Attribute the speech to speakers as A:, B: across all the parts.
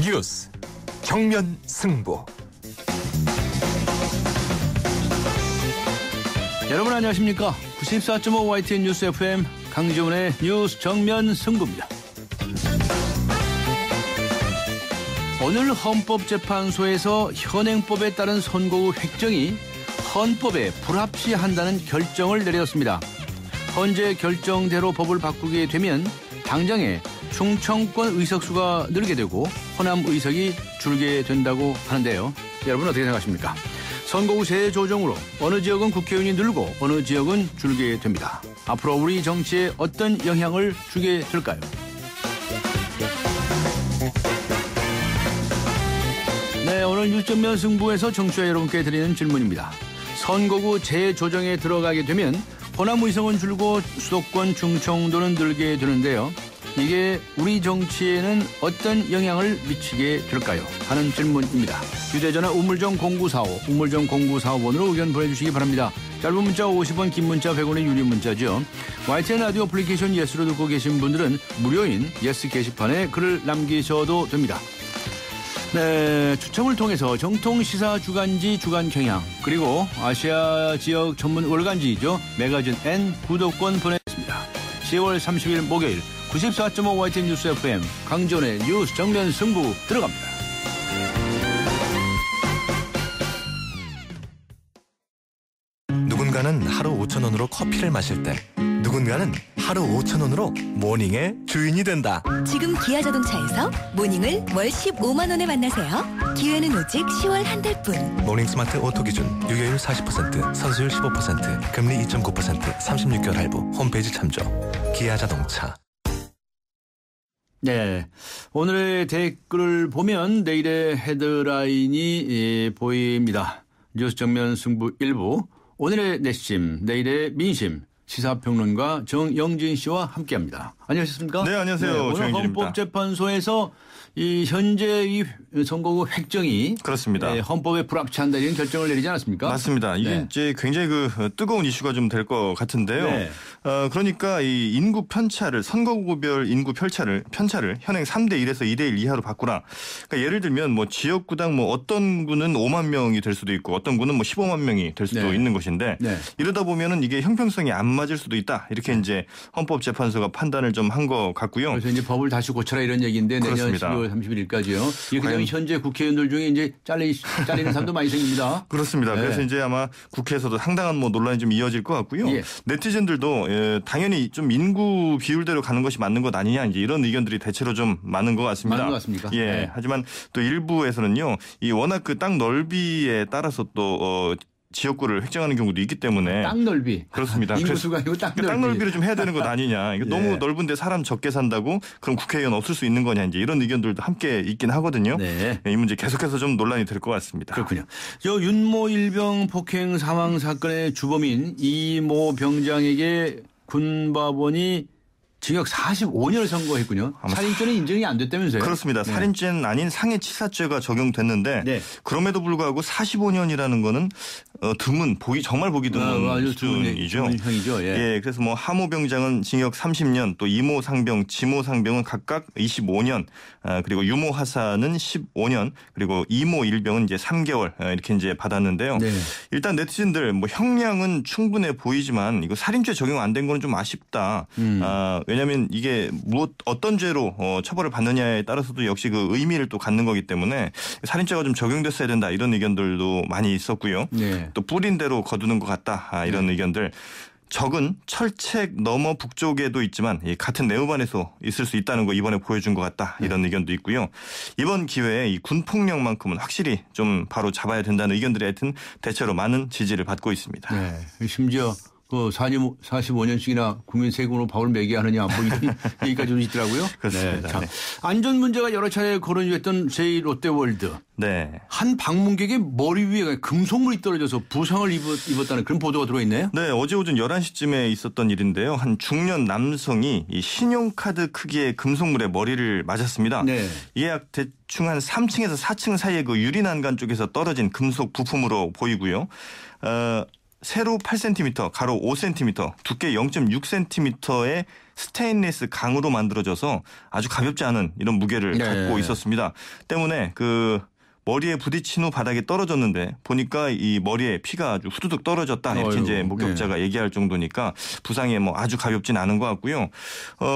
A: 뉴스 정면 승부.
B: 여러분 안녕하십니까? 94.5 YTN 뉴스 FM 강지훈의 뉴스 정면 승부입니다. 오늘 헌법재판소에서 현행법에 따른 선거구 획정이 헌법에 불합치한다는 결정을 내렸습니다. 현재 결정대로 법을 바꾸게 되면 당장에 충청권 의석수가 늘게 되고 호남 의석이 줄게 된다고 하는데요. 여러분 어떻게 생각하십니까? 선거구 재조정으로 어느 지역은 국회의원이 늘고 어느 지역은 줄게 됩니다. 앞으로 우리 정치에 어떤 영향을 주게 될까요? 네, 오늘 뉴스정면 승부에서 청취자 여러분께 드리는 질문입니다. 선거구 재조정에 들어가게 되면 호남 의석은 줄고 수도권 충청도는 늘게 되는데요. 이게 우리 정치에는 어떤 영향을 미치게 될까요? 하는 질문입니다. 휴대전화 우물정 0945, 우물정 0945번으로 의견 보내주시기 바랍니다. 짧은 문자 50원, 긴 문자 100원의 유료 문자죠. YTN 라디오 애플리케이션 예스로 듣고 계신 분들은 무료인 예스 게시판에 글을 남기셔도 됩니다. 네, 추첨을 통해서 정통 시사 주간지 주간 경향 그리고 아시아 지역 전문 월간지죠. 매거진 N 구독권 보내겠습니다. 10월 30일 목요일 94.5 YTN 뉴스 FM 강지훈의 뉴스 정면 승부 들어갑니다.
A: 누군가는 하루 5,000원으로 커피를 마실 때, 누군가는 하루 5,000원으로 모닝의 주인이 된다.
C: 지금 기아자동차에서 모닝을 월 15만 원에 만나세요. 기회는 오직 10월 한 달뿐.
A: 모닝 스마트 오토 기준 유효율 40%, 선수율 15%, 금리 2.9%, 36개월 할부, 홈페이지 참조. 기아자동차.
B: 네, 오늘의 댓글을 보면 내일의 헤드라인이 보입니다. 뉴스 정면 승부 1부, 오늘의 내심, 내일의 민심, 시사평론가 정영진 씨와 함께합니다. 안녕하셨습니까?
D: 네, 안녕하세요.
B: 네, 오늘
D: 정영진입니다.
B: 헌법재판소에서 이 현재 이 선거구 획정이
D: 그렇습니다.
B: 네, 헌법에 불합치한다 이런 결정을 내리지 않았습니까?
D: 맞습니다. 이게
B: 네.
D: 이제 굉장히 뜨거운 이슈가 좀 될 것 같은데요.
B: 네.
D: 그러니까 이 인구 편차를 선거구별 인구 편차를 현행 3대 1에서 2대 1 이하로 바꾸라. 그러니까 예를 들면 뭐 지역구당 뭐 어떤 구는 5만 명이 될 수도 있고 어떤 구는 뭐 15만 명이 될 수도
B: 네.
D: 있는 것인데
B: 네.
D: 이러다 보면은 이게 형평성이 안 맞을 수도 있다. 이렇게 이제 헌법재판소가 판단을 좀 한 것 같고요.
B: 그래서 이제 법을 다시 고쳐라 이런 얘기인데 내년
D: 그렇습니다.
B: 12월 31일까지요. 이렇게 되면
D: 과연-
B: 현재 국회의원들 중에 이제 잘리는 사람도 많이 생깁니다.
D: 그렇습니다.
B: 네.
D: 그래서 이제 아마 국회에서도 상당한 뭐 논란이 좀 이어질 것 같고요.
B: 예.
D: 네티즌들도 당연히 좀 인구 비율대로 가는 것이 맞는 것 아니냐 이제 이런 의견들이 대체로 좀 많은 것 같습니다.
B: 많은 것 같습니까?
D: 예.
B: 네.
D: 하지만 또 일부에서는요, 이 워낙 그 땅 넓이에 따라서 또 지역구를 획정하는 경우도 있기 때문에
B: 땅 넓이.
D: 그렇습니다.
B: 인구수가 아니고 땅 넓이.
D: 땅 넓이를 좀 해야 되는 것 아니냐. 이거
B: 예.
D: 너무 넓은데 사람 적게 산다고 그럼 국회의원 없을 수 있는 거냐 이제 이런 의견들도 함께 있긴 하거든요.
B: 네.
D: 이 문제 계속해서 좀 논란이 될 것 같습니다.
B: 그렇군요. 저 윤모 일병 폭행 사망 사건의 주범인 이모 병장에게 군법원이 징역 45년을 선고했군요. 살인죄는 인정이 안 됐다면서요?
D: 그렇습니다.
B: 네.
D: 살인죄는 아닌 상해치사죄가 적용됐는데
B: 네.
D: 그럼에도 불구하고 45년이라는 거는 드문 정말 보기 드문
B: 아주
D: 수준이죠.
B: 드문 형이죠. 예.
D: 예, 그래서 뭐 하모 병장은 징역 30년, 또 이모 상병, 지모 상병은 각각 25년, 그리고 유모 하사는 15년, 그리고 이모 일병은 이제 3개월 이렇게 이제 받았는데요.
B: 네.
D: 일단 네티즌들 뭐 형량은 충분해 보이지만 이거 살인죄 적용 안 된 거는 좀 아쉽다. 왜냐하면 이게 어떤 죄로 처벌을 받느냐에 따라서도 역시 그 의미를 또 갖는 거기 때문에 살인죄가 좀 적용됐어야 된다 이런 의견들도 많이 있었고요.
B: 네.
D: 또 뿌린 대로 거두는 것 같다 이런 의견들. 적은 철책 너머 북쪽에도 있지만 같은 네오반에서 있을 수 있다는 거 이번에 보여준 것 같다 이런 의견도 있고요. 이번 기회에 이 군폭력만큼은 확실히 좀 바로 잡아야 된다는 의견들이 하여튼 대체로 많은 지지를 받고 있습니다.
B: 네. 심지어 그 45년씩이나 국민 세금으로 밥을 먹게 하느냐 뭐 이런 얘기까지도 있더라고요.
D: 그렇습니다.
B: 네. 자,
D: 네.
B: 안전 문제가 여러 차례 거론됐던 제2롯데월드.
D: 네.
B: 한 방문객의 머리 위에 금속물이 떨어져서 부상을 입었다는 그런 보도가 들어있네요.
D: 네, 어제 오전 11시쯤에 있었던 일인데요. 한 중년 남성이 이 신용카드 크기의 금속물에 머리를 맞았습니다.
B: 네.
D: 이게 약 대충 한 3층에서 4층 사이의 그 유리난간 쪽에서 떨어진 금속 부품으로 보이고요. 세로 8cm, 가로 5cm, 두께 0.6cm의 스테인리스 강으로 만들어져서 아주 가볍지 않은 이런 무게를 갖고 있었습니다. 때문에 그 머리에 부딪힌 후 바닥에 떨어졌는데 보니까 이 머리에 피가 아주 후두둑 떨어졌다 이렇게 이제 목격자가 얘기할 정도니까 부상이 뭐 아주 가볍진 않은 것 같고요.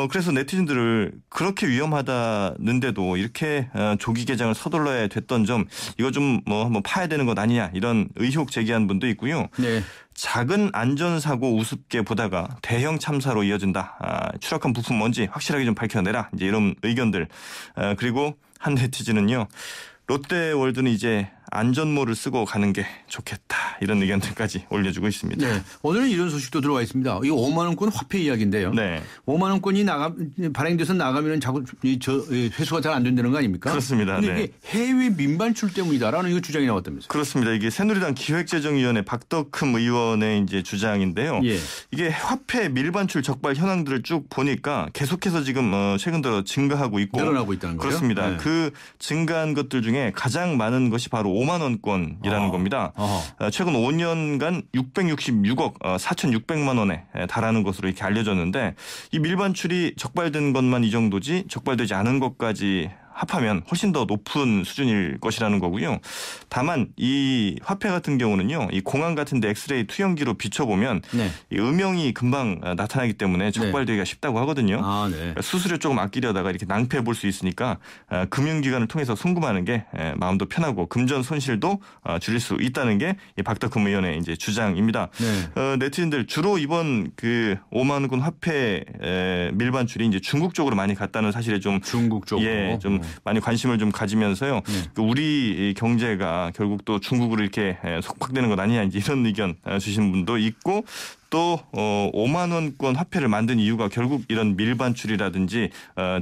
D: 그래서 네티즌들을 그렇게 위험하다는데도 이렇게 조기 개장을 서둘러야 됐던 점 이거 좀 뭐 한번 파야 되는 것 아니냐 이런 의혹 제기한 분도 있고요. 네. 작은 안전사고 우습게 보다가 대형 참사로 이어진다. 추락한 부품 뭔지 확실하게 좀 밝혀내라. 이제 이런 의견들. 그리고 한 네티즌은요. 롯데월드는 이제 안전모를 쓰고 가는 게 좋겠다. 이런 의견들까지 올려주고 있습니다.
B: 네. 오늘은 이런 소식도 들어와 있습니다. 이 5만 원권 화폐 이야기인데요. 네. 5만 원권이 발행돼서 나가면 자꾸 회수가 잘 안 된다는 거 아닙니까?
D: 그렇습니다.
B: 그런데 네. 이게 해외 민반출 때문이다라는 이거 주장이 나왔다면서요?
D: 그렇습니다. 이게 새누리당 기획재정위원회 박덕흠 의원의 이제 주장인데요. 예. 이게 화폐 밀반출 적발 현황들을 쭉 보니까 계속해서 지금 최근 들어 증가하고 있고
B: 늘어나고 있다는 거죠.
D: 그렇습니다.
B: 네.
D: 그 증가한 것들 중에 가장 많은 것이 바로 5만 원권이라는 겁니다. 최근 5년간 666억 4,600만 원에 달하는 것으로 이렇게 알려졌는데 이 밀반출이 적발된 것만 이 정도지 적발되지 않은 것까지 합하면 훨씬 더 높은 수준일 것이라는 거고요. 다만 이 화폐 같은 경우는요. 이 공항 같은 데 엑스레이 투영기로 비춰보면 네. 이 음영이 금방 나타나기 때문에 적발되기가 네. 쉽다고 하거든요. 네. 수수료 조금 아끼려다가 이렇게 낭패해 볼 수 있으니까 금융기관을 통해서 송금하는 게 마음도 편하고 금전 손실도 줄일 수 있다는 게 이 박덕흠 의원의 이제 주장입니다. 네. 네티즌들 주로 이번 그 5만 원권 화폐 밀반출이 이제 중국 쪽으로 많이 갔다는 사실에 좀
B: 중국 쪽으로
D: 예, 좀 많이 관심을 좀 가지면서요. 우리 경제가 결국 또 중국으로 이렇게 속박되는 것 아니냐 이제 이런 의견 주신 분도 있고 또 5만 원권 화폐를 만든 이유가 결국 이런 밀반출이라든지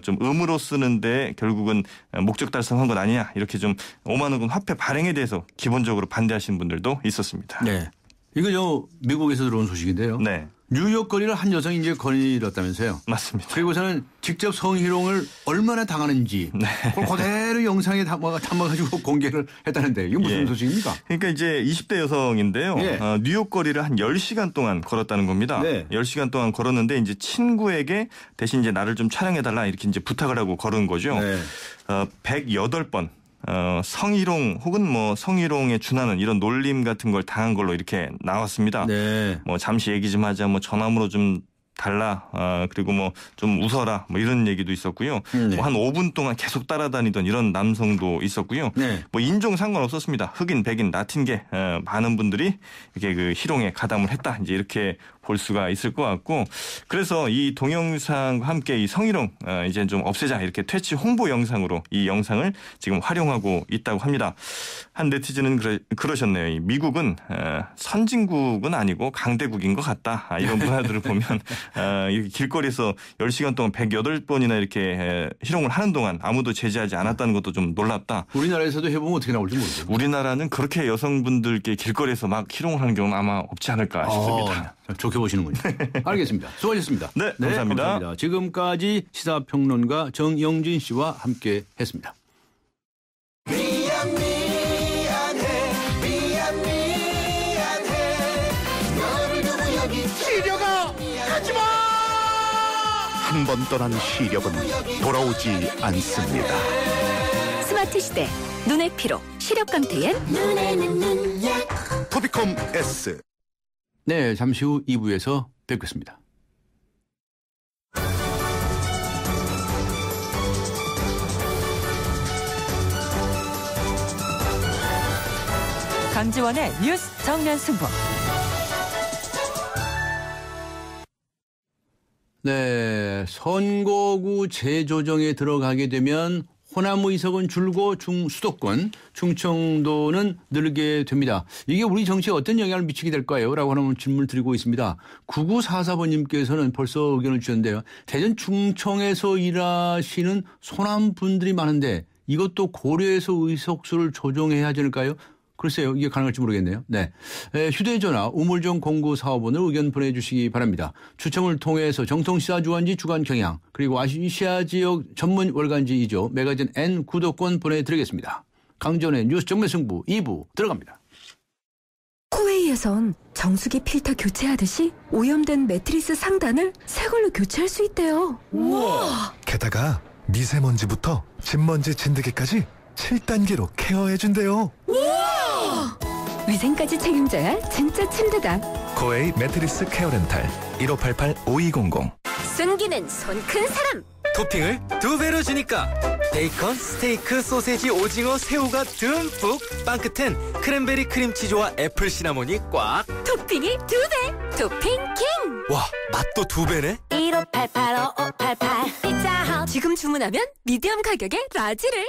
D: 좀 음으로 쓰는데 결국은 목적 달성한 것 아니냐 이렇게 좀 5만 원권 화폐 발행에 대해서 기본적으로 반대하시는 분들도 있었습니다.
B: 네, 이거 미국에서 들어온 소식인데요. 네. 뉴욕 거리를 한 여성이 이제 거닐었다면서요.
D: 맞습니다.
B: 그리고서는 직접 성희롱을 얼마나 당하는지 네. 그걸 그대로 영상에 담아가지고 공개를 했다는데 이게 무슨 소식입니까?
D: 그러니까 이제 20대 여성인데요. 예. 뉴욕 거리를 한 10시간 동안 걸었다는 겁니다. 네. 10시간 동안 걸었는데 이제 친구에게 대신 이제 나를 좀 촬영해달라 이렇게 이제 부탁을 하고 걸은 거죠. 네. 108번. 성희롱 혹은 뭐 성희롱에 준하는 이런 놀림 같은 걸 당한 걸로 이렇게 나왔습니다. 네. 뭐 잠시 얘기 좀 하자, 뭐 전화번호 좀 달라, 그리고 뭐 좀 웃어라, 뭐 이런 얘기도 있었고요. 네. 뭐 한 5분 동안 계속 따라다니던 이런 남성도 있었고요. 네. 뭐 인종 상관없었습니다. 흑인, 백인, 라틴계 많은 분들이 이렇게 그 희롱에 가담을 했다. 이제 이렇게 볼 수가 있을 것 같고 그래서 이 동영상과 함께 이 성희롱 이제 좀 없애자 이렇게 퇴치 홍보 영상으로 이 영상을 지금 활용하고 있다고 합니다. 한 네티즌은 그러셨네요. 이 미국은 선진국은 아니고 강대국인 것 같다. 이런 문화들을 보면 이렇게 길거리에서 10시간 동안 108번이나 이렇게 희롱을 하는 동안 아무도 제지하지 않았다는 것도 좀 놀랍다.
B: 우리나라에서도 해보면 어떻게 나올지 모르죠.
D: 우리나라는 그렇게 여성분들께 길거리에서 막 희롱을 하는 경우는 아마 없지 않을까 싶습니다.
B: 좋게 보시는군요. 알겠습니다. 수고하셨습니다.
D: 네, 감사합니다.
B: 감사합니다. 지금까지 시사평론가 정영진 씨와 함께 했습니다.
E: 시려가 가지마! 한 번 떠난 시력은 돌아오지 않습니다.
C: 스마트 시대 눈의 피로 시력 강퇴엔 눈에는 눈약
E: 토비콤 S.
B: 네, 잠시 후 2부에서 뵙겠습니다.
F: 강지원의 뉴스 정면 승부.
B: 네, 선거구 재조정에 들어가게 되면 호남 의석은 줄고 수도권, 충청도는 늘게 됩니다. 이게 우리 정치에 어떤 영향을 미치게 될까요? 라고 하는 질문을 드리고 있습니다. 9944번님께서는 벌써 의견을 주셨는데요. 대전 충청에서 일하시는 소남 분들이 많은데 이것도 고려해서 의석수를 조정해야 하지 않을까요? 글쎄요. 이게 가능할지 모르겠네요. 네, 휴대전화 우물정 0945번으로 의견 보내주시기 바랍니다. 추첨을 통해서 정통시사 주간지 주간 경향 그리고 아시아 지역 전문 월간지이죠. 매거진 N 구독권 보내드리겠습니다. 강전의 뉴스 정면 승부 2부 들어갑니다.
C: 코웨이에선 정수기 필터 교체하듯이 오염된 매트리스 상단을 새 걸로 교체할 수 있대요. 우와!
G: 게다가 미세먼지부터 진먼지 진드기까지 7단계로 케어해준대요.
C: 위생까지 책임져야 진짜 침대다.
A: 코웨이 매트리스 케어 렌탈 1588-5200.
C: 승기는 손 큰 사람.
H: 토핑을 2배로 주니까 베이컨, 스테이크, 소세지, 오징어, 새우가 듬뿍. 빵 끝엔 크랜베리 크림치즈와 애플 시나몬이 꽉.
C: 토핑이 2배. 토핑 킹.
H: 와, 맛도 2배네.
C: 1588-5588 피자헛. 지금 주문하면 미디엄 가격에 라지를.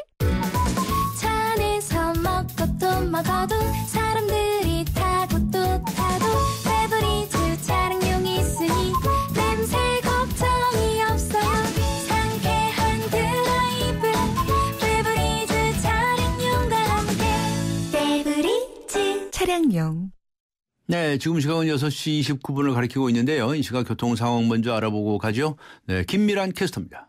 C: 차 안에서 먹고 또 먹어도 사람들이 타고 또 타도 페브리즈 차량용이 있으니 냄새 걱정이 없어요. 상쾌한 드라이브 페브리즈 차량용과 함께 페브리즈 차량용.
B: 네, 지금 시각은 6시 29분을 가리키고 있는데요. 이 시각 교통 상황 먼저 알아보고 가죠. 네, 김미란 캐스터입니다.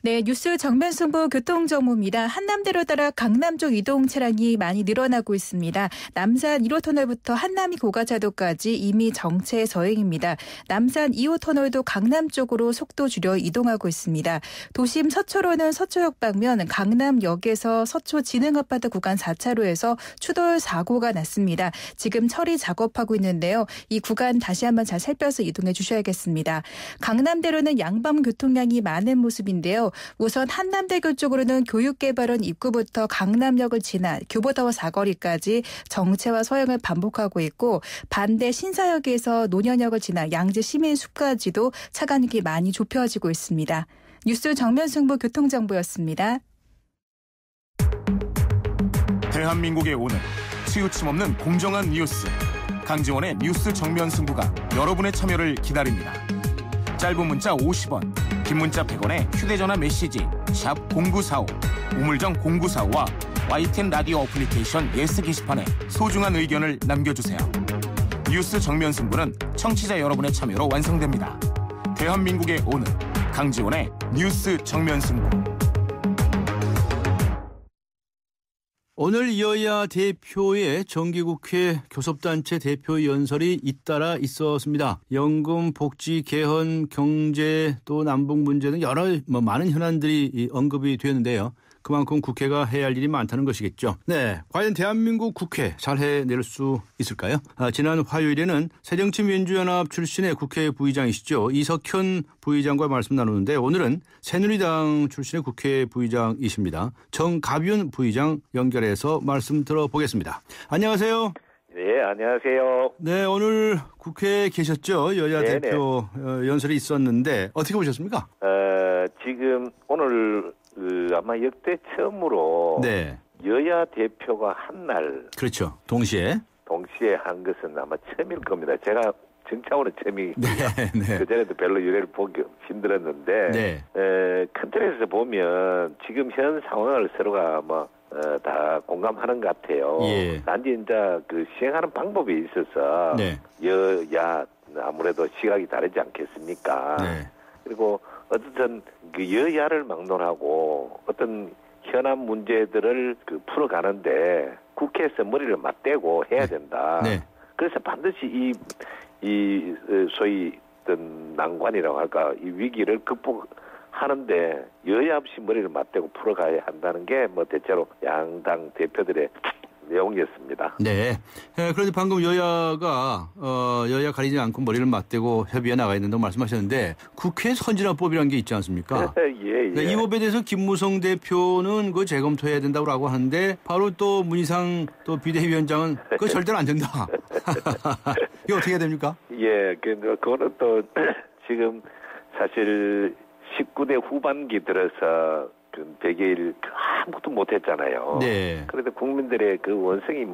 I: 네, 뉴스 정면 승부 교통정보입니다. 한남대로 따라 강남 쪽 이동 차량이 많이 늘어나고 있습니다. 남산 1호 터널부터 한남이 고가차도까지 이미 정체 서행입니다. 남산 2호 터널도 강남 쪽으로 속도 줄여 이동하고 있습니다. 도심 서초로는 서초역 방면 강남역에서 서초 진흥아파트 구간 4차로에서 추돌 사고가 났습니다. 지금 처리 작업하고 있는데요. 이 구간 다시 한번 잘 살펴서 이동해 주셔야겠습니다. 강남대로는 양방 교통량이 많은 모습인데요. 우선 한남대교 쪽으로는 교육개발원 입구부터 강남역을 지나 교보타워 사거리까지 정체와 서행을 반복하고 있고 반대 신사역에서 논현역을 지나 양재 시민숲까지도 차간이 많이 좁혀지고 있습니다. 뉴스 정면 승부 교통정보였습니다.
J: 대한민국의 오늘 치우침 없는 공정한 뉴스 강지원의 뉴스 정면 승부가 여러분의 참여를 기다립니다. 짧은 문자 50원, 긴 문자 100원에 휴대전화 메시지 샵 0945, 우물정 0945와 YTN 라디오 어플리케이션 예스 게시판에 소중한 의견을 남겨주세요. 뉴스 정면 승부는 청취자 여러분의 참여로 완성됩니다. 대한민국의 오늘 강지원의 뉴스 정면 승부.
B: 오늘 여야 대표의 정기국회 교섭단체 대표 연설이 잇따라 있었습니다. 연금, 복지, 개헌, 경제 또 남북 문제 등 여러 많은 현안들이 언급이 되었는데요. 그만큼 국회가 해야 할 일이 많다는 것이겠죠. 네, 과연 대한민국 국회 잘 해낼 수 있을까요? 지난 화요일에는 새정치민주연합 출신의 국회 부의장이시죠. 이석현 부의장과 말씀 나누는데 오늘은 새누리당 출신의 국회 부의장이십니다. 정가윤 부의장 연결해서 말씀 들어보겠습니다. 안녕하세요.
K: 네, 안녕하세요.
B: 네, 오늘 국회에 계셨죠? 여야
K: 네네.
B: 대표 연설이 있었는데 어떻게 보셨습니까?
K: 지금 오늘 아마 역대 처음으로
B: 네.
K: 여야 대표가 한 날
B: 그렇죠. 동시에
K: 한 것은 아마 처음일 겁니다. 제가 정착으로 처음이
B: 네.
K: 그전에도 별로 유례를 보기 힘들었는데
B: 네.
K: 큰 틀에서 보면 지금 현 상황을 서로가 다 공감하는 것 같아요.
B: 예.
K: 단지 이제 그 시행하는 방법에 있어서
B: 네.
K: 여야 아무래도 시각이 다르지 않겠습니까?
B: 네.
K: 그리고 어쨌든 그 여야를 막론하고 어떤 현안 문제들을 풀어가는데 국회에서 머리를 맞대고 해야 된다.
B: 네.
K: 그래서 반드시 이 소위 어떤 난관이라고 할까 이 위기를 극복하는데 여야 없이 머리를 맞대고 풀어가야 한다는 게 대체로 양당 대표들의 내용이었습니다.
B: 네. 그런데 방금 여야가 여야 가리지 않고 머리를 맞대고 협의해 나가야 된다고 말씀하셨는데 국회 선진화법이라는 게 있지 않습니까?
K: 예.
B: 네, 이 법에 대해서 김무성 대표는 그거 재검토해야 된다고 하는데 바로 또 문희상 또 비대위원장은 그거 절대로 안 된다. 이거 어떻게 해야 됩니까?
K: 예, 그거는 또 지금 사실 19대 후반기 들어서 100일 아무것도 못했잖아요.
B: 네.
K: 그런데 국민들의 그 원성이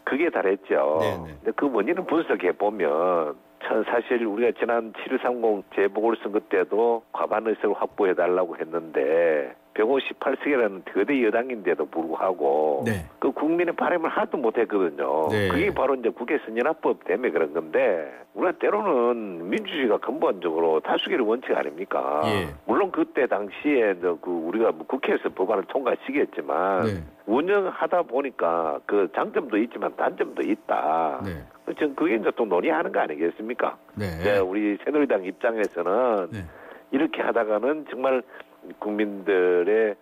K: 그게 달했죠.
B: 네네.
K: 근데 그 원인을 분석해 보면 사실 우리가 지난 7.30 재보궐선거 때도 과반 의석을 확보해 달라고 했는데 158석이라는 거대 여당인데도 불구하고
B: 네.
K: 그 국민의 바람을 하나도 못했거든요.
B: 네.
K: 그게 바로 이제 국회 선진화법 때문에 그런 건데 우리가 때로는 민주주의가 근본적으로 다수결의 원칙 아닙니까?
B: 예.
K: 물론 그때 당시에 우리가 국회에서 법안을 통과시켰지만
B: 네.
K: 운영하다 보니까 그 장점도 있지만 단점도 있다.
B: 네.
K: 전 그게 이제 또 논의하는 거 아니겠습니까?
B: 네.
K: 우리 새누리당 입장에서는
B: 네.
K: 이렇게 하다가는 정말 국민들의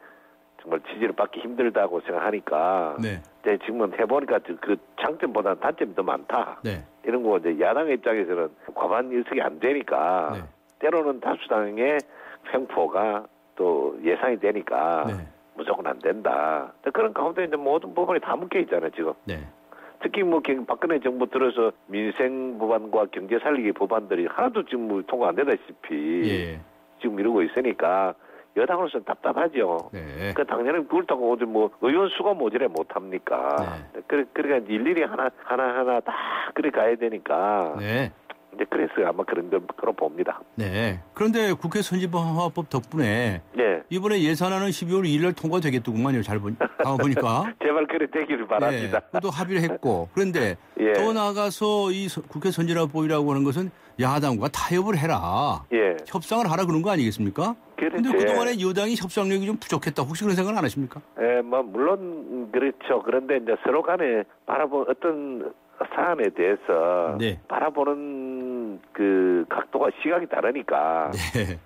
K: 정말 지지를 받기 힘들다고 생각하니까
B: 네.
K: 이제 지금은 해보니까 그 장점보다는 단점이 더 많다.
B: 네.
K: 이런 거 이제 야당의 입장에서는 과반 일석이 안 되니까
B: 네.
K: 때로는 다수당의 횡포가 또 예상이 되니까
B: 네.
K: 무조건 안 된다. 그런 가운데 이제 모든 법안이 다 묶여 있잖아요, 지금.
B: 네.
K: 특히 뭐 박근혜 정부 들어서 민생 법안과 경제 살리기 법안들이 하나도 지금 뭐 통과 안 되다시피
B: 예.
K: 지금 이러고 있으니까 여당으로서는 답답하죠.
B: 네.
K: 그 당연히 그렇다고 어디 뭐 의원 수가 모자래 못 합니까?
B: 네.
K: 그러니까 일일이 하나 다 그래 가야 되니까.
B: 네.
K: 이제 그래서 아마 그런 거로 봅니다.
B: 네. 그런데 국회 선진화법 덕분에
K: 네.
B: 이번에 예산안은 12월 2일 통과되겠더구만요. 잘 보니까.
K: 제발 그래 되기를 바랍니다.
B: 네. 그것도 합의를 했고. 그런데
K: 예.
B: 더 나아가서 이 국회 선진화법이라고 하는 것은 야당과 타협을 해라.
K: 예.
B: 협상을 하라 그런 거 아니겠습니까? 그런데 그동안에 여당이 협상력이 좀 부족했다. 혹시 그런 생각은 안 하십니까?
K: 예, 뭐 물론 그렇죠. 그런데 이제 서로 간에 바라본 어떤 사안에 대해서
B: 네.
K: 바라보는 그 각도가 시각이 다르니까
B: 네.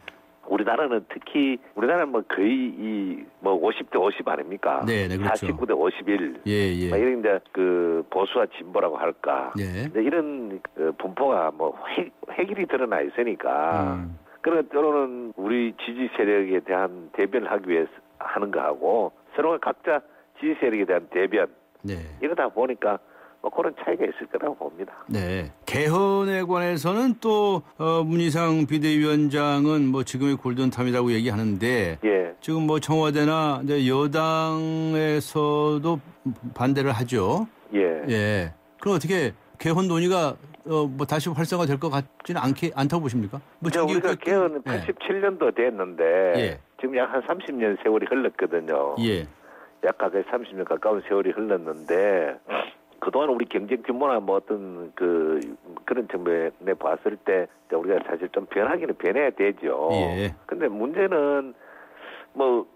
K: 우리나라는 특히 우리나라는 뭐 거의 이 뭐 50대 50 아닙니까?
B: 네, 네, 그렇죠.
K: 49대 51.
B: 예, 예.
K: 이런 이제 그 보수와 진보라고 할까?
B: 네.
K: 이런 그 분포가 뭐 획일이 드러나 있으니까. 그런 때로는 우리 지지 세력에 대한 대변을 하기 위해서 하는 거하고 서로가 각자 지지 세력에 대한 대변
B: 네.
K: 이러다 보니까 뭐 그런 차이가 있을 거라고 봅니다.
B: 네. 개헌에 관해서는 또 문희상 비대위원장은 뭐 지금의 골든타임이라고 얘기하는데
K: 예.
B: 지금 뭐 청와대나 이제 여당에서도 반대를 하죠.
K: 예.
B: 예. 그럼 어떻게 개헌 논의가 뭐 다시 활성화될 것 같지는 않다고 보십니까? 뭐
K: 우리가 개헌은 87년도 됐는데
B: 예.
K: 지금 약 한 30년 세월이 흘렀거든요.
B: 예.
K: 약 가까이 30년 가까운 세월이 흘렀는데 그동안 우리 경제 규모나 뭐 어떤 그런 측면에 봤을 때 우리가 사실 좀 변하기는 변해야 되죠.
B: 예.
K: 근데 문제는 뭐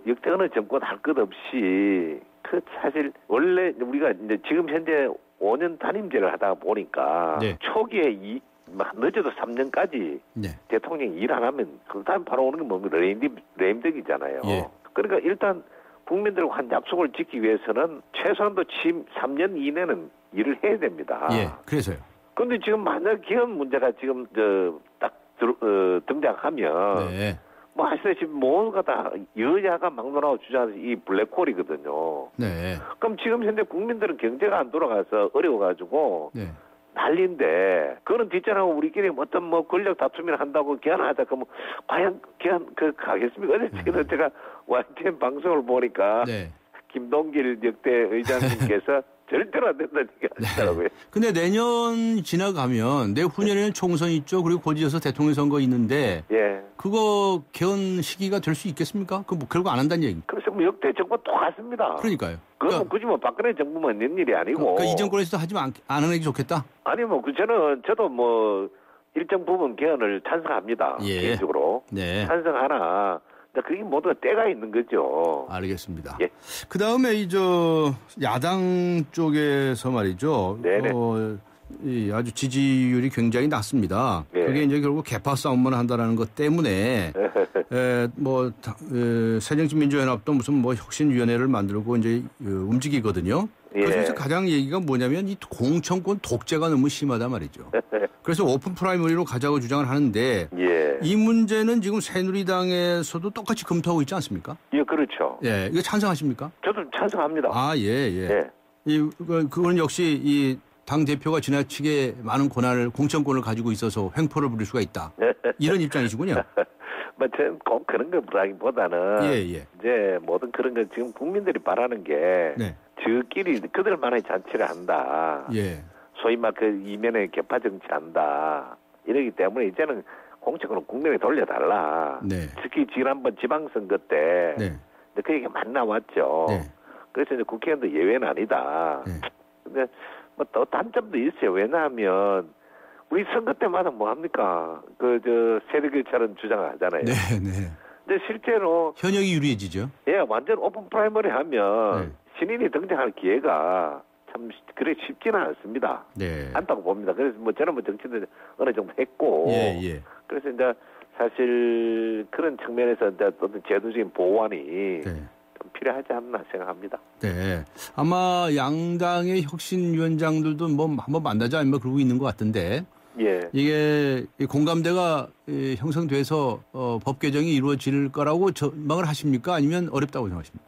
K: 역대 어느 정권 할 것 없이 그 사실 원래 우리가 이제 지금 현재 5년 단임제를 하다 보니까
B: 네.
K: 초기에 늦어도 3년까지
B: 네.
K: 대통령이 일 안 하면 그다음 바로 오는 게 뭐 레임덕이잖아요.
B: 예.
K: 그러니까 일단 국민들과 한 약속을 지키기 위해서는 최소한도 3년 이내는 일을 해야 됩니다.
B: 예. 그래서요.
K: 그런데 지금 만약 개헌 문제가 지금 딱 등장하면
B: 네.
K: 뭐 아시다시피 모두가 다 여야가 막론하고 주장하는 이 블랙홀이거든요.
B: 네.
K: 그럼 지금 현재 국민들은 경제가 안 돌아가서 어려워가지고
B: 네.
K: 난리인데 그거는 뒷전하고 우리끼리 어떤 뭐 권력 다툼이나 한다고 개헌하자 그러면 과연 개헌 가겠습니까? 어제 제가 YTN 방송을 보니까
B: 네.
K: 김동길 역대 의장님께서 절대로 안 된다는 얘기 하시더라고요.
B: 근데 내년 지나가면 내후년에는 총선 있죠. 그리고 곧이어서 대통령 선거 있는데
K: 예.
B: 그거 개헌 시기가 될 수 있겠습니까? 그 뭐 결국 안 한다는 얘기.
K: 그래서 뭐 역대 정권 똑같습니다.
B: 그러니까요.
K: 그건 굳이 뭐 박근혜 정부만 낸 일이 아니고.
B: 그러니까 이 정권에서도 하지만 안 하는 게 좋겠다.
K: 아니 뭐 저도 뭐 일정 부분 개헌을 찬성합니다.
B: 예.
K: 개인적으로.
B: 네.
K: 찬성하나. 그게 모두 때가 있는 거죠.
B: 알겠습니다.
K: 예.
B: 그 다음에 야당 쪽에서 말이죠.
K: 네네.
B: 아주 지지율이 굉장히 낮습니다.
K: 네.
B: 그게 이제 결국 개파 싸움만 한다라는 것 때문에 새정치민주연합도 무슨 뭐 혁신위원회를 만들고 이제 움직이거든요.
K: 예.
B: 그래서 가장 얘기가 뭐냐면 이 공천권 독재가 너무 심하다 말이죠. 그래서 오픈 프라이머리로 가자고 주장을 하는데
K: 예.
B: 이 문제는 지금 새누리당에서도 똑같이 검토하고 있지 않습니까?
K: 예, 그렇죠.
B: 예, 이거 찬성하십니까?
K: 저도 찬성합니다.
B: 아, 예.
K: 예.
B: 그건 역시 이 당 대표가 지나치게 많은 공천권을 가지고 있어서 횡포를 부릴 수가 있다. 이런 입장이시군요.
K: 뭐 저는 꼭 그런 것보다는
B: 예.
K: 이제 모든 그런 거 지금 국민들이 바라는 게
B: 네.
K: 저끼리 그들만의 잔치를 한다.
B: 예.
K: 소위 막 그 이면에 개파 정치한다. 이러기 때문에 이제는 공천권을 국민에 돌려달라.
B: 네.
K: 특히 지난번 지방선거 때
B: 네.
K: 그 얘기가 많이 나왔죠.
B: 네.
K: 그래서 이제 국회의원도 예외는 아니다.
B: 네.
K: 근데 뭐 또 단점도 있어요. 왜냐하면 우리 선거 때마다 뭐 합니까? 세대교체라는 주장을 하잖아요.
B: 네, 네.
K: 근데 실제로
B: 현역이 유리해지죠.
K: 예, 완전 오픈 프라이머리 하면 신인이 등장할 기회가 참 그래 쉽지는 않습니다.
B: 네.
K: 않다고 봅니다. 그래서 뭐 저는 뭐 정치도 어느 정도 했고,
B: 예, 예.
K: 그래서 이제 사실 그런 측면에서 이제 어떤 제도적인 보완이
B: 네.
K: 좀 필요하지 않나 생각합니다.
B: 네. 아마 양당의 혁신위원장들도 뭐 한번 만나자 뭐 그러고 있는 것 같은데.
K: 예.
B: 이게 공감대가 형성돼서 법 개정이 이루어질 거라고 전망을 하십니까? 아니면 어렵다고 생각하십니까?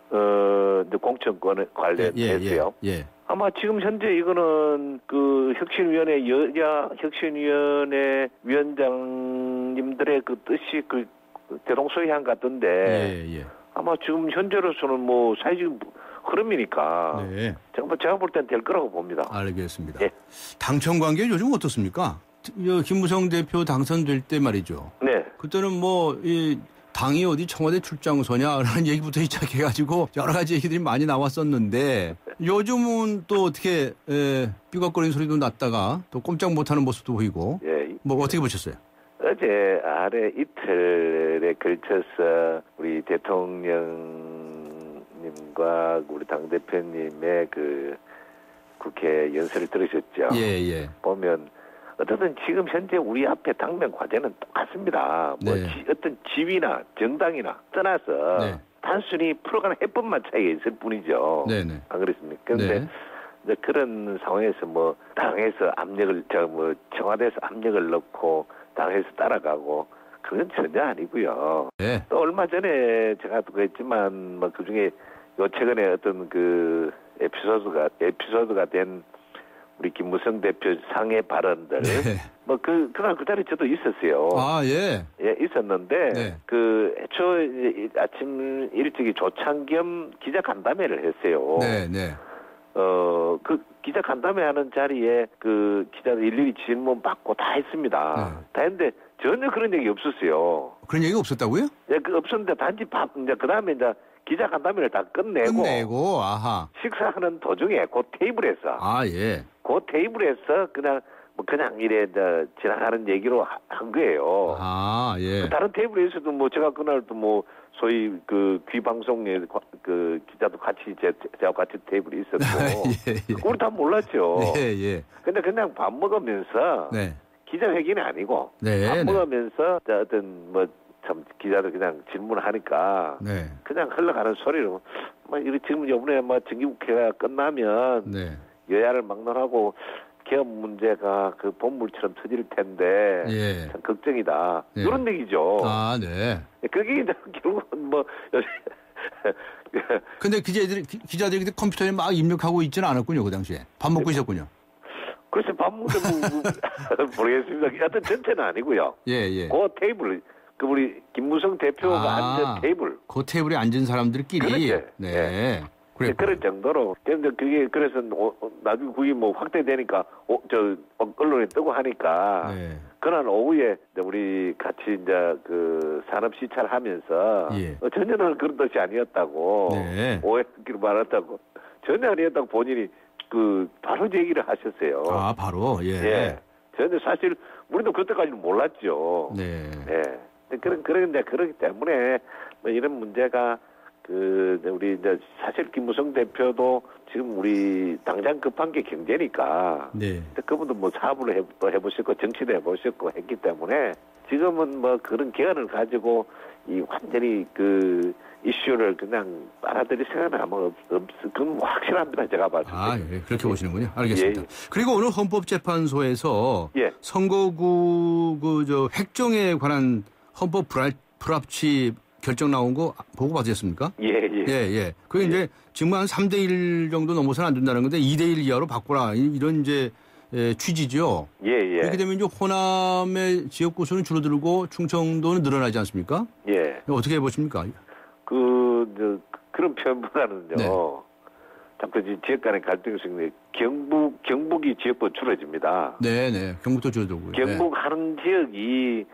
K: 이제 공천권에 관련해서요.
B: 예.
K: 아마 지금 현재 이거는 그 혁신위원회 여야 혁신위원회 위원장님들의 그 뜻이 그 대동소이한 것 같던데.
B: 예.
K: 아마 지금 현재로서는 뭐 사회적 흐름이니까.
B: 네.
K: 제가 볼 땐 될 거라고 봅니다.
B: 알겠습니다.
K: 예.
B: 당청 관계 요즘 어떻습니까? 김무성 대표 당선될 때 말이죠.
K: 네.
B: 그때는 뭐 이 당이 어디 청와대 출장소냐라는 얘기부터 시작해가지고 여러 가지 얘기들이 많이 나왔었는데 요즘은 또 어떻게 삐걱거리는 소리도 났다가 또 꼼짝 못하는 모습도 보이고.
K: 예.
B: 뭐 어떻게 보셨어요?
K: 어제 아래 이틀에 걸쳐서 우리 대통령님과 우리 당대표님의 그 국회 연설을 들으셨죠?
B: 예.
K: 보면 어쨌든 지금 현재 우리 앞에 당면 과제는 똑같습니다. 뭐
B: 네.
K: 어떤 지위나 정당이나 떠나서
B: 네.
K: 단순히 풀어가는 해법만 차이가 있을 뿐이죠.
B: 네네.
K: 안 그렇습니까? 그런데
B: 네.
K: 이제 그런 상황에서 뭐 당에서 압력을 청와대에서 압력을 넣고 당에서 따라가고 그건 전혀 아니고요.
B: 네.
K: 또 얼마 전에 제가 또 그랬지만 뭐 그중에 요 최근에 어떤 그 에피소드가 된 우리 김무성 대표 상해 발언들 뭐 그날 그 자리에 저도 있었어요.
B: 아 예.
K: 예 있었는데
B: 네.
K: 그 애초 아침 일찍이 조찬 겸 기자 간담회를 했어요.
B: 네.
K: 그 기자 간담회 하는 자리에 그 기자들 일일이 질문 받고 다 했습니다.
B: 네.
K: 다 했는데 전혀 그런 얘기 없었어요.
B: 그런 얘기가 없었다고요?
K: 예, 그 없었는데 단지 이제 그 다음에 이제 기자 간담회를 다 끝내고
B: 아하.
K: 식사하는 도중에 그 테이블에서
B: 아 예.
K: 그 테이블에서 그냥 이래 지나가는 얘기로 한 거예요.
B: 아 예.
K: 그 다른 테이블에서도 뭐 제가 그날도 뭐 소위 그 귀방송에 그 기자도 같이 제가 같이 테이블에 있었고
B: 예.
K: 우리 다 몰랐죠.
B: 예.
K: 근데 그냥 밥 먹으면서
B: 네.
K: 기자회견이 아니고
B: 네.
K: 밥 먹으면서 어떤 뭐 참 기자들 그냥 질문하니까
B: 네.
K: 그냥 흘러가는 소리로 뭐 이렇게 지금 이번에 뭐 정기국회가 끝나면
B: 네.
K: 여야를 막론하고 개업 문제가 그 본물처럼 터질 텐데
B: 예.
K: 참 걱정이다.
B: 예.
K: 이런 얘기죠.
B: 아 네.
K: 그게 이제 결국은 뭐
B: 근데 기자들이 컴퓨터에 막 입력하고 있지는 않았군요 그 당시에. 밥 먹고 있었군요.
K: 글쎄 밥 먹는 모르겠습니다. 하여튼 전체는 아니고요.
B: 예.
K: 그 테이블 그 우리 김무성 대표가 앉은 테이블.
B: 그 테이블에 앉은 사람들끼리.
K: 그렇죠.
B: 네.
K: 그래 그럴 정도로. 근데 그게 그래서 나중에 그게 뭐 확대되니까 언론에 뜨고 하니까.
B: 네.
K: 그날 오후에 우리 같이 이제 그 산업 시찰하면서
B: 예.
K: 전혀는 그런 뜻이 아니었다고.
B: 네.
K: 오해기로 말했다고. 전혀 아니었다고 본인이 그 바로 얘기를 하셨어요.
B: 아 바로 예.
K: 전혀 사실 우리도 그때까지는 몰랐죠.
B: 네.
K: 그런데 그러기 때문에 뭐 이런 문제가 그 우리 이제 사실 김무성 대표도 지금 우리 당장 급한 게 경제니까.
B: 네.
K: 그분도 뭐 사업을 해보셨고 정치도 해보셨고 했기 때문에 지금은 뭐 그런 기간을 가지고 이 완전히 그 이슈를 그냥 빨아들일 생각은 아마 그건 확실합니다. 제가 봤을 때.
B: 아, 예. 그렇게 보시는군요. 알겠습니다.
K: 예.
B: 그리고 오늘 헌법재판소에서 선거구 획정에 관한 헌법 불합치 결정 나온 거 보고 받으셨습니까?
K: 예.
B: 그게 이제 지금 한 3대1 정도 넘어서는 안 된다는 건데 2대1 이하로 바꿔라. 이런 이제 취지죠.
K: 예.
B: 이렇게 되면 이제 호남의 지역구수는 줄어들고 충청도는 늘어나지 않습니까?
K: 예.
B: 어떻게 보십니까?
K: 그런 표현보다는요.
B: 네.
K: 자꾸 지역 간의 갈등이 생기는데 경북이 지역도 줄어집니다.
B: 네. 경북도 줄어들고요.
K: 경북 한 지역이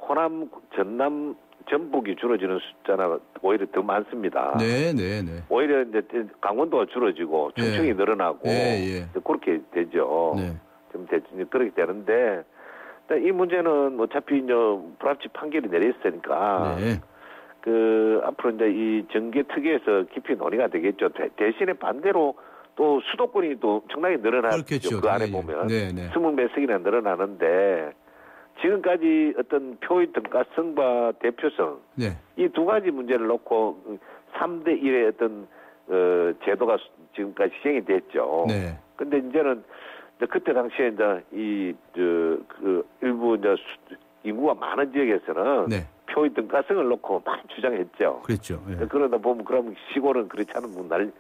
K: 호남, 전남, 전북이 줄어지는 숫자나 오히려 더 많습니다.
B: 네.
K: 오히려 이제 강원도가 줄어지고 충청이 늘어나고 그렇게 되죠. 좀 그렇게 되는데 이 문제는 어차피 이제 불합치 판결이 내렸으니까 그 앞으로 이제 이 정계특위에서 깊이 논의가 되겠죠. 대신에 반대로 또 수도권이 또 엄청나게 늘어났죠.
B: 그렇겠죠.
K: 그 안에
B: 네,
K: 보면
B: 네, 네.
K: 20몇 석이나 늘어나는데 지금까지 어떤 표의 등가성과 대표성
B: 네.
K: 이 두 가지 문제를 놓고 3대 1의 어떤 제도가 지금까지 시행이 됐죠.
B: 네.
K: 근데 이제는 그때 당시에 이제 그 일부 이제 인구가 많은 지역에서는
B: 네.
K: 표의 등가성을 놓고 많이 주장했죠.
B: 그렇죠. 예.
K: 그러다 보면 그럼 시골은 그렇지 않은 분들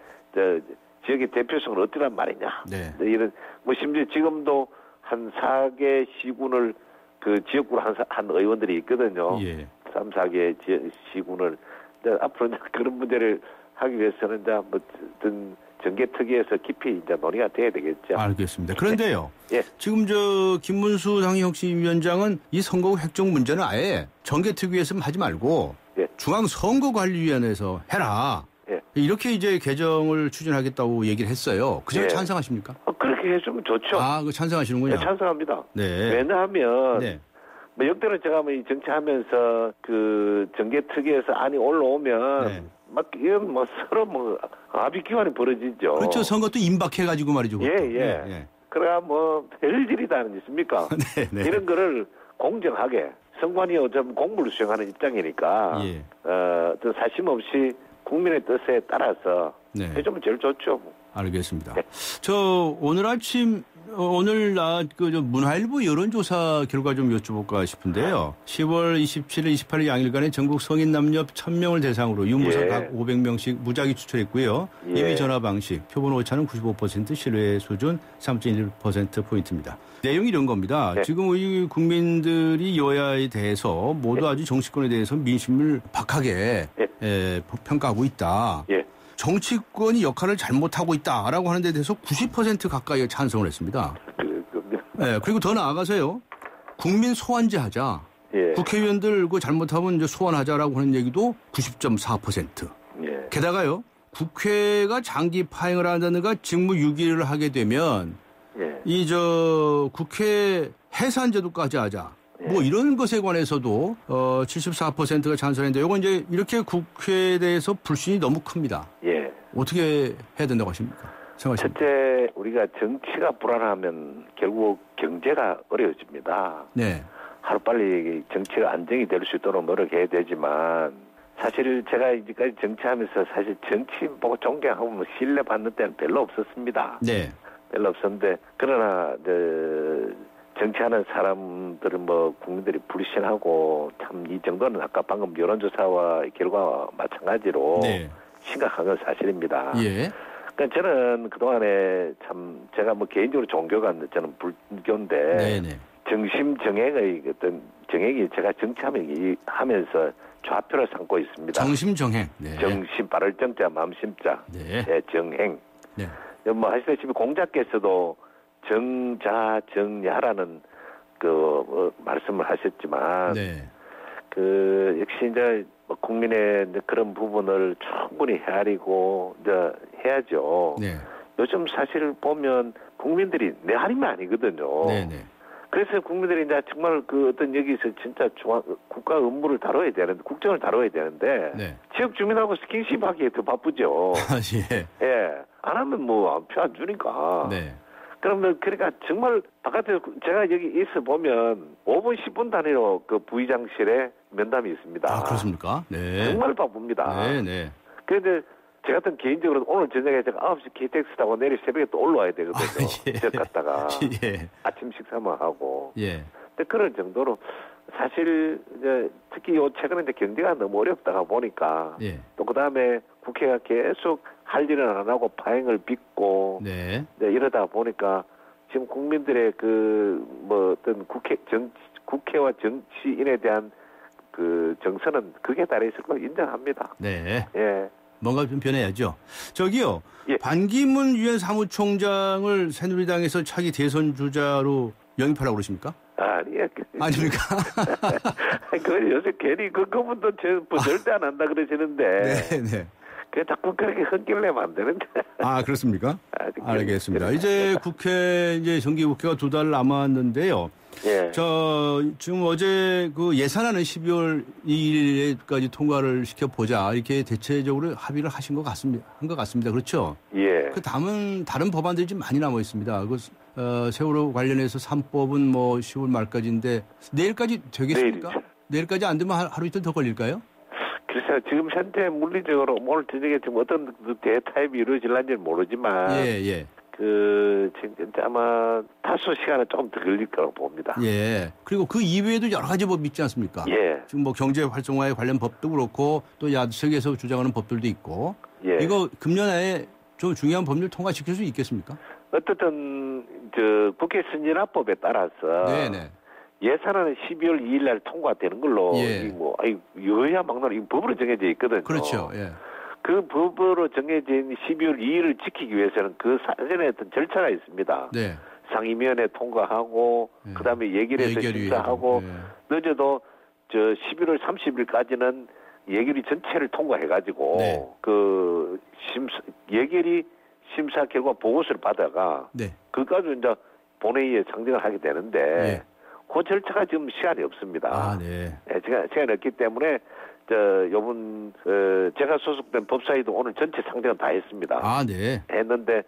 K: 지역의 대표성을 어쩌란 말이냐.
B: 네.
K: 이런 뭐 심지어 지금도 한 4개 시군을 그 지역구로 한 의원들이 있거든요.
B: 예.
K: 3, 4개 시군을 앞으로 이제 그런 문제를 하기 위해서는 이제 뭐 어떤 정계특위에서 깊이 이제 논의가 돼야 되겠죠.
B: 알겠습니다. 그런데요.
K: 예.
B: 지금 김문수 당협위원장은 이 선거구 획정 문제는 아예 정계특위에서 하지 말고
K: 예.
B: 중앙선거관리위원회에서 해라.
K: 예.
B: 이렇게 이제 개정을 추진하겠다고 얘기를 했어요. 그 점에
K: 예.
B: 찬성하십니까?
K: 그렇게 해주면 좋죠.
B: 아, 그 찬성하시는군요.
K: 네, 찬성합니다.
B: 네.
K: 왜냐하면
B: 네.
K: 뭐 역대로 제가 뭐 이 정치하면서 그 정계특위에서 안이 올라오면
B: 네.
K: 막 이건 뭐 서로 뭐 합의 기관이 벌어지죠.
B: 그렇죠. 선거 또 임박해가지고 말이죠.
K: 예,
B: 그것도.
K: 예. 그래야 뭐 별일이 다 있습니까?
B: 네, 네.
K: 이런 거를 공정하게 선관위 좀 공무를 수행하는 입장이니까
B: 예.
K: 또 사심 없이 국민의 뜻에 따라서
B: 네.
K: 해주면 제일 좋죠.
B: 알겠습니다.
K: 네.
B: 저 오늘 아침 오늘 문화일보 여론조사 결과 좀 여쭤볼까 싶은데요. 10월 27일, 28일 양일간에 전국 성인 남녀 1000명을 대상으로 유무사
K: 예.
B: 각 500명씩 무작위 추천했고요.
K: 예.
B: 임의 전화 방식, 표본 오차는 95%, 신뢰 수준 3.1%포인트입니다. 내용이 이런 겁니다.
K: 네.
B: 지금 우리 국민들이 여야에 대해서 모두 아주 정치권에 대해서 민심을 박하게 평가하고 있다.
K: 예.
B: 정치권이 역할을 잘못하고 있다라고 하는 데 대해서 90% 가까이 찬성을 했습니다. 네, 그리고 더 나아가서요. 국민 소환제 하자.
K: 예.
B: 국회의원들 그 잘못하면 이제 소환하자라고 하는 얘기도 90.4%.
K: 예.
B: 게다가요. 국회가 장기 파행을 한다든가 직무 유기를 하게 되면
K: 예.
B: 국회 해산제도까지 하자. 뭐 이런 것에 관해서도 74%가 찬성했는데 이건 이제 이렇게 국회에 대해서 불신이 너무 큽니다.
K: 예.
B: 어떻게 해야 된다고 하십니까? 생각하십니까?
K: 첫째 우리가 정치가 불안하면 결국 경제가 어려워집니다.
B: 네.
K: 하루빨리 정치가 안정이 될 수 있도록 노력해야 되지만 사실 제가 이제까지 정치하면서 사실 정치인 보고 존경하고 뭐 신뢰받는 때는 별로 없었습니다.
B: 네.
K: 별로 없었는데 그러나 정치하는 사람들은 뭐 국민들이 불신하고 참 이 정도는 아까 방금 여론조사와 결과와 마찬가지로
B: 네.
K: 심각한 건 사실입니다.
B: 예.
K: 그러니까 저는 그동안에 참 제가 뭐 개인적으로 종교가 저는 불교인데
B: 네네.
K: 정심정행의 어떤 정행이 제가 정치하면서 좌표를 삼고 있습니다.
B: 정심정행. 네.
K: 정심 바를 정자 마음심자.
B: 네.
K: 네, 정행.
B: 네.
K: 뭐 하시다시피 공자께서도 정자 정야라는 말씀을 하셨지만
B: 네.
K: 역시 이제 국민의 이제 그런 부분을 충분히 헤아리고 이제 해야죠.
B: 네.
K: 요즘 사실 보면 국민들이 내 할인이 아니거든요.
B: 네네.
K: 그래서 국민들이 이제 정말 어떤 여기서 진짜 국가 업무를 다뤄야 되는데 국정을 다뤄야 되는데
B: 네.
K: 지역 주민하고 스킨십하기에 더 바쁘죠.
B: 예.
K: 예. 안 하면 뭐 표 안 주니까.
B: 네.
K: 그러면 그러니까 정말 바깥에서 제가 여기 있어 보면 5분 10분 단위로 그 부의장실에 면담이 있습니다.
B: 아, 그렇습니까? 네.
K: 정말 바쁩니다.
B: 네네.
K: 그런데 제 같은 개인적으로 오늘 저녁에 제가 9시 KTX 타고 내일 새벽에 또 올라와야 되거든요.
B: 예.
K: 지역 갔다가
B: 예.
K: 아침 식사만 하고.
B: 예.
K: 근데 그럴 정도로 사실 이제 특히 최근에 이제 경제가 너무 어렵다가 보니까
B: 예.
K: 또 그다음에 국회가 계속 할 일은 안 하고 파행을 빚고
B: 네.
K: 이러다 보니까 지금 국민들의 어떤 국회와 정치인에 대한 그 정서는 극에 달해 있을 걸 인정합니다.
B: 네.
K: 예.
B: 뭔가 좀 변해야죠. 저기요.
K: 예.
B: 반기문 유엔 사무총장을 새누리당에서 차기 대선 주자로 영입하라고 그러십니까?
K: 아니요.
B: 아닙니까?
K: 그 요새 괜히 그분도 절대 안 한다 그러시는데.
B: 네.
K: 그 자꾸 그렇게 흔길 내면 안 되는데.
B: 아, 그렇습니까? 알겠습니다. 이제 국회, 정기국회가 2달 남았는데요.
K: 예.
B: 지금 어제 그 예산안은 12월 2일까지 통과를 시켜보자 이렇게 대체적으로 합의를 하신 것 같습니다. 그렇죠?
K: 예.
B: 그 다음은 다른 법안들이 좀 많이 남아 있습니다. 세월호 관련해서 3법은 뭐 10월 말까지인데 내일까지 되겠습니까? 내일까지 안 되면 하루 이틀 더 걸릴까요?
K: 글쎄요, 지금 현재 물리적으로 오늘 저녁에 지금 어떤 대타협이 이루어질는지는 모르지만, 진짜 아마 다소 시간은 조금 더 걸릴 거라고 봅니다.
B: 예. 그리고 그 이외에도 여러 가지 법이 있지 않습니까?
K: 예.
B: 지금 뭐 경제 활성화에 관련 법도 그렇고 또 세계에서 주장하는 법들도 있고, 이거 금년에 좀 중요한 법률 통과시킬 수 있겠습니까?
K: 어쨌든 국회 선진화법에 따라서.
B: 네네.
K: 예산안은 12월 2일 날 통과되는 걸로 여야 막론하고 이 법으로 정해져 있거든요.
B: 그렇죠. 예.
K: 그 법으로 정해진 12월 2일을 지키기 위해서는 그 사전에 어떤 절차가 있습니다.
B: 네.
K: 상임위원회 통과하고 그다음에 예결위에서 심사하고 늦어도 11월 30일까지는 예결위 전체를 통과해 가지고 예결위 심사 결과 보고서를 받아가 그까지 이제 본회의에 상정을 하게 되는데 그 절차가 지금 시간이 없습니다. 시간이 없기 때문에 요번 제가 소속된 법사위도 오늘 전체 상정은 다 했습니다. 했는데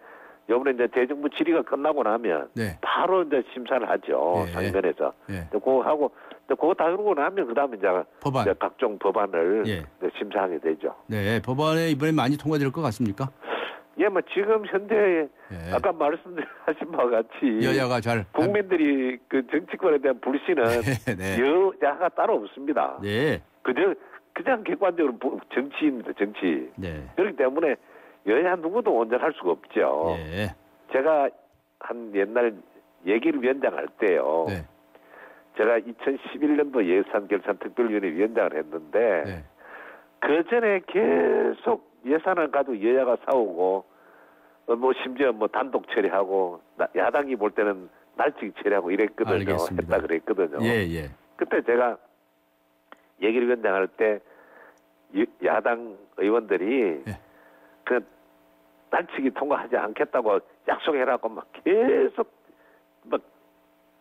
K: 요번에 이제 대정부 질의가 끝나고 나면 바로 이제 심사를 하죠. 상임위원회에서. 그거 하고 그거 다 그러고 나면 그다음에 이제 각종 법안을 심사하게 되죠.
B: 네, 법안에 이번에 많이 통과될 것 같습니까?
K: 예, 뭐 지금 현재 아까 말씀하신 바와 같이
B: 여야가 잘
K: 국민들이 그 정치권에 대한 불신은 여야가 따로 없습니다. 그냥 객관적으로 정치입니다. 정치. 그렇기 때문에 여야 누구도 온전할 수가 없죠. 제가 한 옛날 얘기를 위원장할 때요. 제가 2011년도 예산결산특별위원회 위원장을 했는데 그 전에 계속 예산을 가지고 여야가 싸우고 뭐 심지어 뭐 단독 처리하고 야당이 볼 때는 날치기 처리하고 이랬거든요.
B: 알겠습니다.
K: 했다 그랬거든요.
B: 그때
K: 제가 예결위원장 할 때 야당 의원들이 그 날치기 통과하지 않겠다고 약속해라고 막 계속 막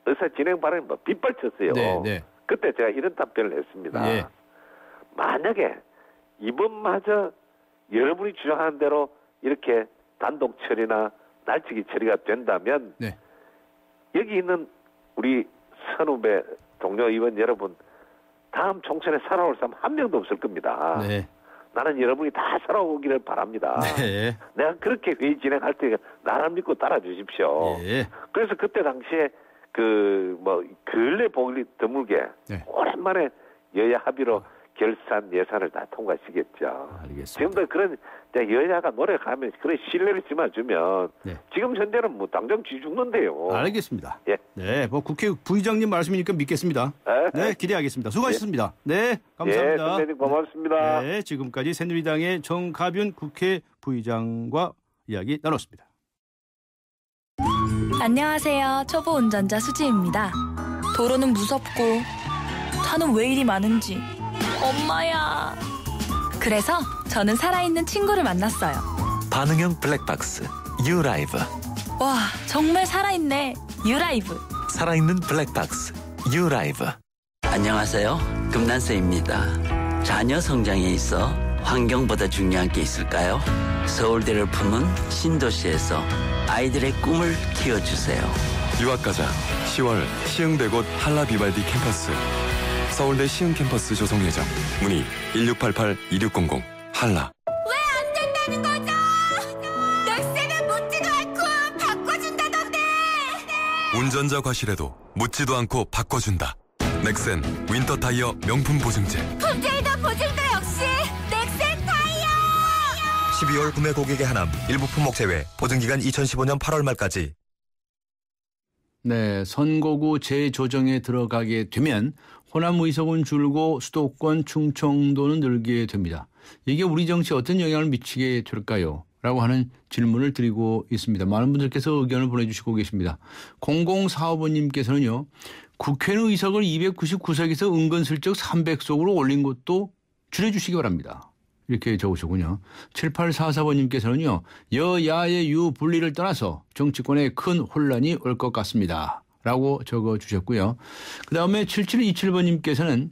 K: 의사 진행 발언이 막 빗발쳤어요. 그때 제가 이런 답변을 했습니다. 만약에 이번마저 여러분이 주장하는 대로 이렇게 단독 처리나 날치기 처리가 된다면 여기 있는 우리 선후배 동료 의원 여러분 다음 총선에 살아올 사람 한 명도 없을 겁니다. 나는 여러분이 다 살아오기를 바랍니다. 내가 그렇게 회의 진행할 때 나를 믿고 따라 주십시오. 그래서 그때 당시에 근래 보기 드물게 오랜만에 여야 합의로 결산 예산을 다 통과시켰죠. 지금도 그런 여야가 노력하면 그런 신뢰를 심어주면 지금 현재는 뭐 당장 쥐 죽는데요.
B: 알겠습니다. 뭐 국회 부의장님 말씀이니까 믿겠습니다. 기대하겠습니다. 수고하셨습니다. 감사합니다.
K: 선배님 고맙습니다.
B: 지금까지 새누리당의 정가윤 국회 부의장과 이야기 나눴습니다.
L: 안녕하세요. 초보 운전자 수지입니다. 도로는 무섭고 차는 왜 이리 많은지 엄마야. 그래서 저는 살아있는 친구를 만났어요.
A: 반응형 블랙박스 유라이브.
L: 와, 정말 살아있네. 유라이브.
A: 살아있는 블랙박스 유라이브.
M: 안녕하세요. 금난세입니다. 자녀 성장에 있어 환경보다 중요한 게 있을까요? 서울대를 품은 신도시에서 아이들의 꿈을 키워주세요.
N: 유학가자 10월 시흥대곳 한라비발디 캠퍼스. 서울대 시흥 캠퍼스 조성 예정. 문의 1688-2600 한라.
O: 왜 안 된다는 거죠? 넥센은 묻지도 않고 바꿔준다던데.
N: 운전자 과실에도 묻지도 않고 바꿔준다. 넥센 윈터 타이어 명품 보증제.
O: 품질도 보증도 역시 넥센 타이어.
P: 12월 구매 고객의 하남 일부 품목 제외. 보증기간 2015년 8월 말까지.
B: 선거구 재조정에 들어가게 되면 호남 의석은 줄고 수도권 충청도는 늘게 됩니다. 이게 우리 정치에 어떤 영향을 미치게 될까요? 라고 하는 질문을 드리고 있습니다. 많은 분들께서 의견을 보내주시고 계십니다. 0045번님께서는요. 국회의원 의석을 299석에서 은근슬쩍 300석으로 올린 것도 줄여주시기 바랍니다. 이렇게 적으시군요. 7844번님께서는요. 여야의 유분리를 떠나서 정치권에 큰 혼란이 올 것 같습니다. 라고 적어주셨고요. 그 다음에 7727번님께서는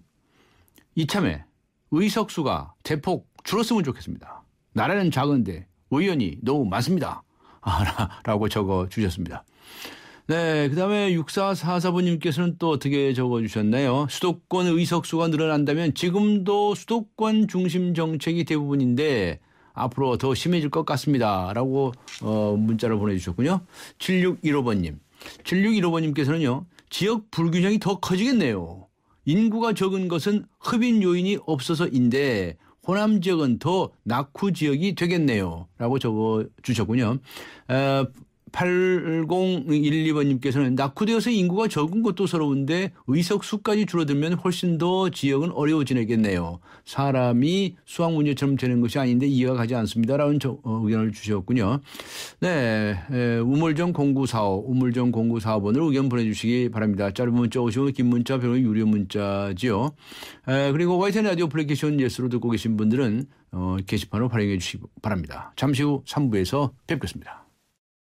B: 이참에 의석수가 대폭 줄었으면 좋겠습니다. 나라는 작은데 의원이 너무 많습니다. 라고 적어주셨습니다. 네, 그 다음에 6444번님께서는 또 어떻게 적어주셨나요? 수도권 의석수가 늘어난다면 지금도 수도권 중심 정책이 대부분인데 앞으로 더 심해질 것 같습니다. 라고 문자를 보내주셨군요. 7615번님. 7615번님께서는요. 지역 불균형이 더 커지겠네요. 인구가 적은 것은 흡인 요인이 없어서인데 호남 지역은 더 낙후 지역이 되겠네요. 라고 적어주셨군요. 8012번님께서는 낙후되어서 인구가 적은 것도 서러운데 의석수까지 줄어들면 훨씬 더 지역은 어려워지겠네요. 사람이 수학 문제처럼 되는 것이 아닌데 이해가 가지 않습니다. 라는 의견을 주셨군요. 네, 우물정 0945번으로 의견 보내주시기 바랍니다. 짧은 문자 50원, 긴 문자 100원 유료 문자지요. 그리고 YTN 라디오 애플리케이션 예스로 듣고 계신 분들은 게시판으로 발행해 주시기 바랍니다. 잠시 후 3부에서 뵙겠습니다.